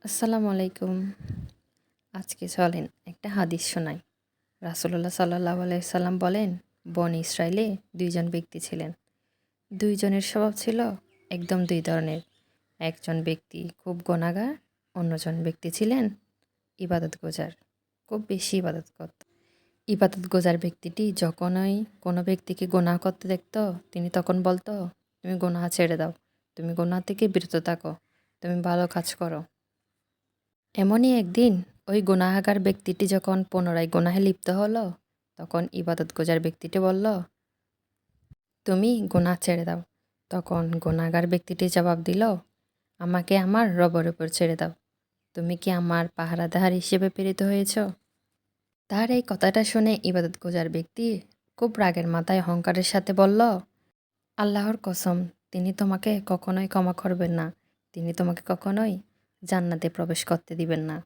আসসালামু আলাইকুম। আজকে চলেন একটা হাদিস শোনাই। রাসূলুল্লাহ সাল্লাল্লাহু আলাইহি সাল্লাম বলেন, বনী ইসরাইলে ২ জন ব্যক্তি ছিলেন। ২ জনের স্বভাব ছিল একদম ২ ধরনের। একজন ব্যক্তি খুব গুনাহগার, অন্যজন ব্যক্তি ছিলেন ইবাদতগুজার। খুব বেশি ইবাদত করত। ইবাদতগুজার ব্যক্তিটি যখনই কোনো ব্যক্তিকে গুনাহ করতে দেখত, তিনি তখন বলত, "তুমি গুনাহ ছেড়ে দাও। তুমি গুনাহ থেকে বিরত থাকো। তুমি ভালো কাজ করো।" এমনই একদিন ওই গুনাহগার ব্যক্তিটি যখন পুনরায় গুনাহে লিপ্ত হলো, তখন ইবাদতগুজার ব্যক্তিটি বলল, "তুমি গুনাহ ছেড়ে দাও।" তখন গুনাহগার ব্যক্তিটি জবাব দিল, "আমাকে আমার রবের উপর ছেড়ে দাও। তুমি কি আমার পাহারাদার হিসেবে প্রেরিত হয়েছ?" তার এই কথাটা শুনে ইবাদতগুজার ব্যক্তি খুব রাগের মাথায় অহংকারের সাথে বলল, "আল্লাহর কসম, তিনি তোমাকে কখনোই ক্ষমা করবেন না। তিনি তোমাকে কখনোই জান্নাতে প্রবেশ করতে দিবেন না।"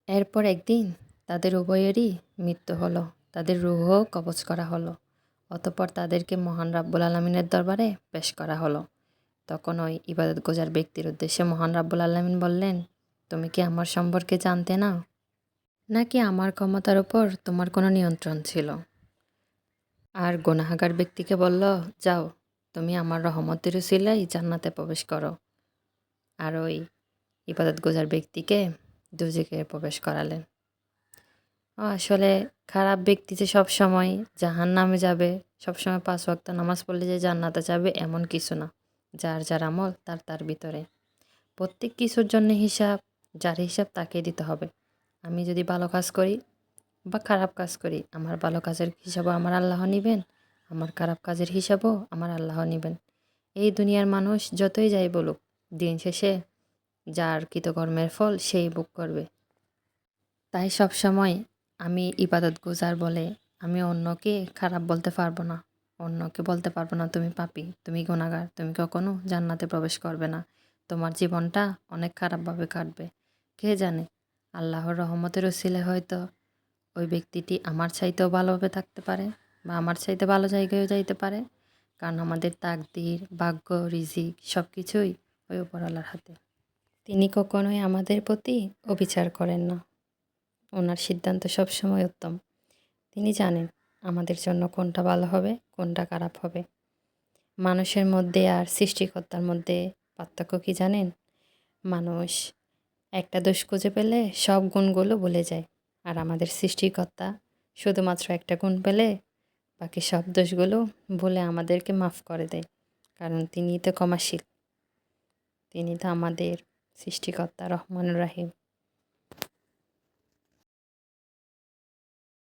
এরপর একদিন তাদের উভয়েরই মৃত্যু হলো। তাদের রূহও কবজ করা হলো। অতঃপর তাদেরকে মহান রাব্বুল আলামিনের দরবারে পেশ করা হলো। তখন ওই ইবাদতগুজার ব্যক্তির উদ্দেশ্যে মহান রাব্বুল আলামিন বললেন, "তুমি কি আমার সম্পর্কে জানতে না? নাকি আমার ক্ষমতার উপর তোমার কোনো নিয়ন্ত্রণ ছিল?" আর গুনাহগার ব্যক্তিকে বলল, "যাও, তুমি আমার রহমতের উসিলায় জান্নাতে প্রবেশ করো।" আর ওই ইবাদতগুজার ব্যক্তিকে দোজখে প্রবেশ করালেন। আসলে খারাপ ব্যক্তি যে সবসময় জাহান্নামে যাবে, সবসময় ৫ ওয়াক্ত নামাজ পড়লে যে জান্নাতে যাবে এমন কিছু না। যার, যার আমল তার, তার ভিতরে। প্রত্যেক কিছুর জন্য হিসাব, যার হিসাব তাকেই দিতে হবে। আমি যদি ভালো কাজ করি বা খারাপ কাজ করি, আমার ভালো কাজের হিসাবও আমার আল্লাহ নিবেন, আমার খারাপ কাজের হিসাবও আমার আল্লাহ নিবেন। এই দুনিয়ার মানুষ যতই যাই বলুক, দিন শেষে যার কৃতকর্মের ফল সেই ভোগ করবে। তাই সবসময় আমি ইবাদতগুজার বলে আমি অন্যকে খারাপ বলতে পারবো না। অন্যকে বলতে পারবো না, "তুমি পাপী, তুমি গুনাহগার, তুমি কখনো জান্নাতে প্রবেশ করবে না। তোমার জীবনটা অনেক খারাপভাবে কাটবে।" কে জানে, আল্লাহর রহমতের উসিলায় হয়তো ওই ব্যক্তিটি আমার চাইতেও ভালোভাবে থাকতে পারে বা আমার চাইতে ভালো জায়গায়ও যাইতে পারে। কারণ আমাদের তাকদির, ভাগ্য, রিজিক সব কিছুই ওই উপরওয়ালার হাতে। তিনি কখনোই আমাদের প্রতি অবিচার করেন না। ওনার সিদ্ধান্ত সবসময় উত্তম। তিনি জানেন আমাদের জন্য কোনটা ভালো হবে, কোনটা খারাপ হবে। মানুষের মধ্যে আর সৃষ্টিকর্তার মধ্যে পার্থক্য কি জানেন? মানুষ একটা দোষ খুঁজে পেলে সব গুণগুলো ভুলে যায়। আর আমাদের সৃষ্টিকর্তা শুধুমাত্র একটা গুণ পেলে বাকি সব দোষগুলো ভুলে আমাদেরকে মাফ করে দেয়। কারণ তিনিই তো ক্ষমাশীল। তিনি তো আমাদের সৃষ্টিকর্তা রহমানুর রাহিম।